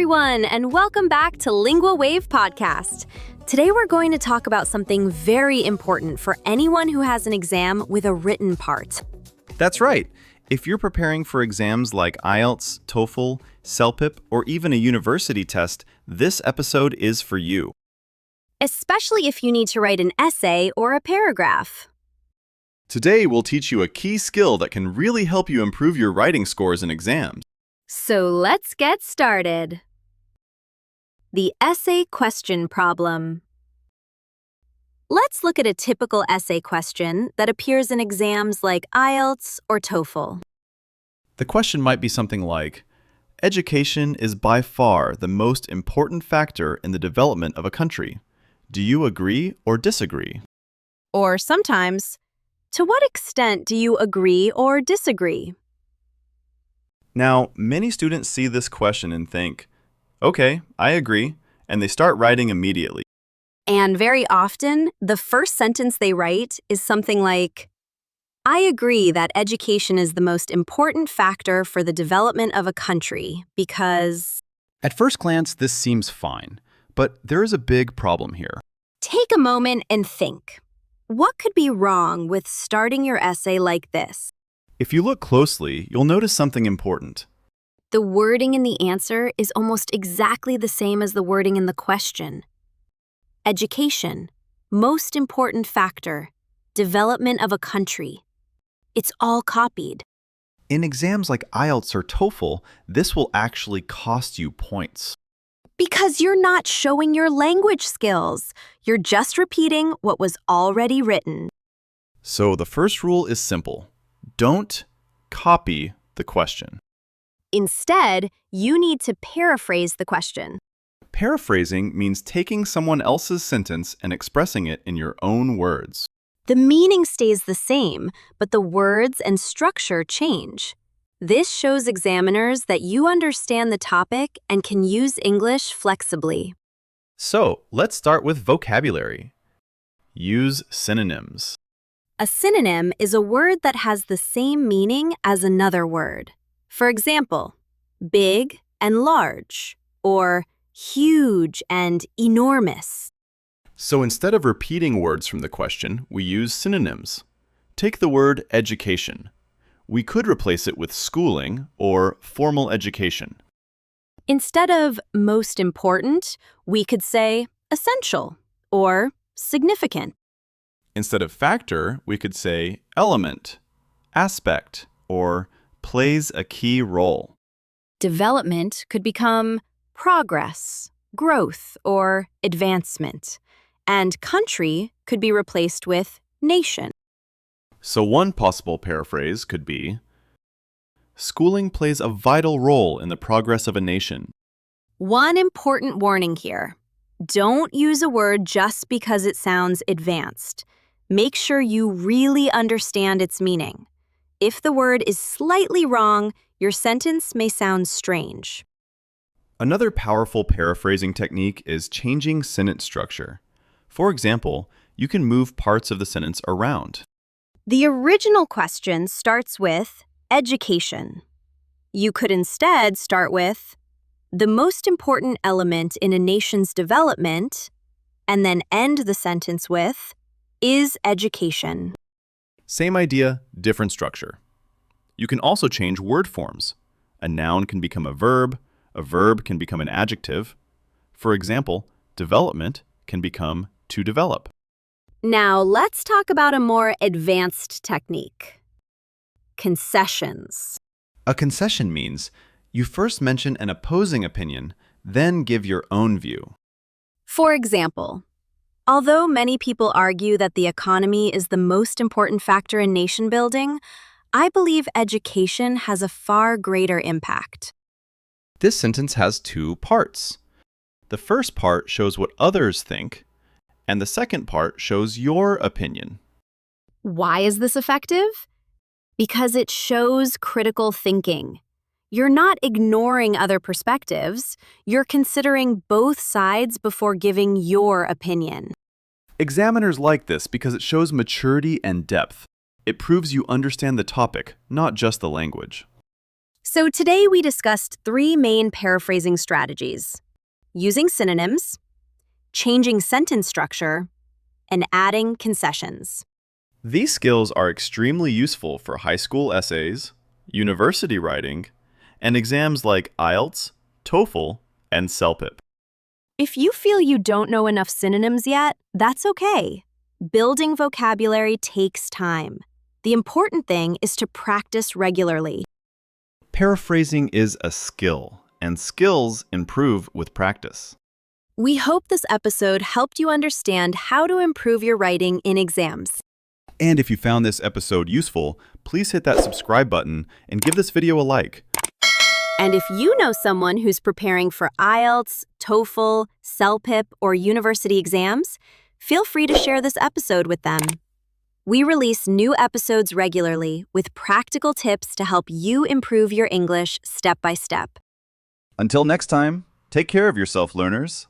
everyone, and welcome back to Lingua Wave Podcast. Today we're going to talk about something very important for anyone who has an exam with a written part. That's right. If you're preparing for exams like IELTS, TOEFL, CELPIP, or even a university test, this episode is for you. Especially if you need to write an essay or a paragraph. Today, we'll teach you a key skill that can really help you improve your writing scores in exams. So let's get started. The essay question problem. Let's look at a typical essay question that appears in exams like IELTS or TOEFL. The question might be something like, education is by far the most important factor in the development of a country. Do you agree or disagree? Or sometimes, to what extent do you agree or disagree? Now, many students see this question and think, okay, I agree, and they start writing immediately. And very often, the first sentence they write is something like, I agree that education is the most important factor for the development of a country because... At first glance, this seems fine, but there is a big problem here. Take a moment and think. What could be wrong with starting your essay like this? If you look closely, you'll notice something important. The wording in the answer is almost exactly the same as the wording in the question. Education, most important factor, development of a country. It's all copied. In exams like IELTS or TOEFL, this will actually cost you points. Because you're not showing your language skills. You're just repeating what was already written. So the first rule is simple. Don't copy the question. Instead, you need to paraphrase the question. Paraphrasing means taking someone else's sentence and expressing it in your own words. The meaning stays the same, but the words and structure change. This shows examiners that you understand the topic and can use English flexibly. So, let's start with vocabulary. Use synonyms. A synonym is a word that has the same meaning as another word. For example, big and large, or huge and enormous. So instead of repeating words from the question, we use synonyms. Take the word education. We could replace it with schooling or formal education. Instead of most important, we could say essential or significant. Instead of factor, we could say element, aspect, or plays a key role. Development could become progress, growth, or advancement. And country could be replaced with nation. So one possible paraphrase could be, schooling plays a vital role in the progress of a nation. One important warning here. Don't use a word just because it sounds advanced. Make sure you really understand its meaning. If the word is slightly wrong, your sentence may sound strange. Another powerful paraphrasing technique is changing sentence structure. For example, you can move parts of the sentence around. The original question starts with education. You could instead start with the most important element in a nation's development, and then end the sentence with is education. Same idea, different structure. You can also change word forms. A noun can become a verb can become an adjective. For example, development can become to develop. Now let's talk about a more advanced technique. Concessions. A concession means you first mention an opposing opinion, then give your own view. For example, although many people argue that the economy is the most important factor in nation building, I believe education has a far greater impact. This sentence has two parts. The first part shows what others think, and the second part shows your opinion. Why is this effective? Because it shows critical thinking. You're not ignoring other perspectives. You're considering both sides before giving your opinion. Examiners like this because it shows maturity and depth. It proves you understand the topic, not just the language. So today we discussed three main paraphrasing strategies: using synonyms, changing sentence structure, and adding concessions. These skills are extremely useful for high school essays, university writing, and exams like IELTS, TOEFL, and CELPIP. If you feel you don't know enough synonyms yet, that's okay. Building vocabulary takes time. The important thing is to practice regularly. Paraphrasing is a skill, and skills improve with practice. We hope this episode helped you understand how to improve your writing in exams. And if you found this episode useful, please hit that subscribe button and give this video a like. And if you know someone who's preparing for IELTS, TOEFL, CELPIP, or university exams, feel free to share this episode with them. We release new episodes regularly with practical tips to help you improve your English step by step. Until next time, take care of yourself, learners.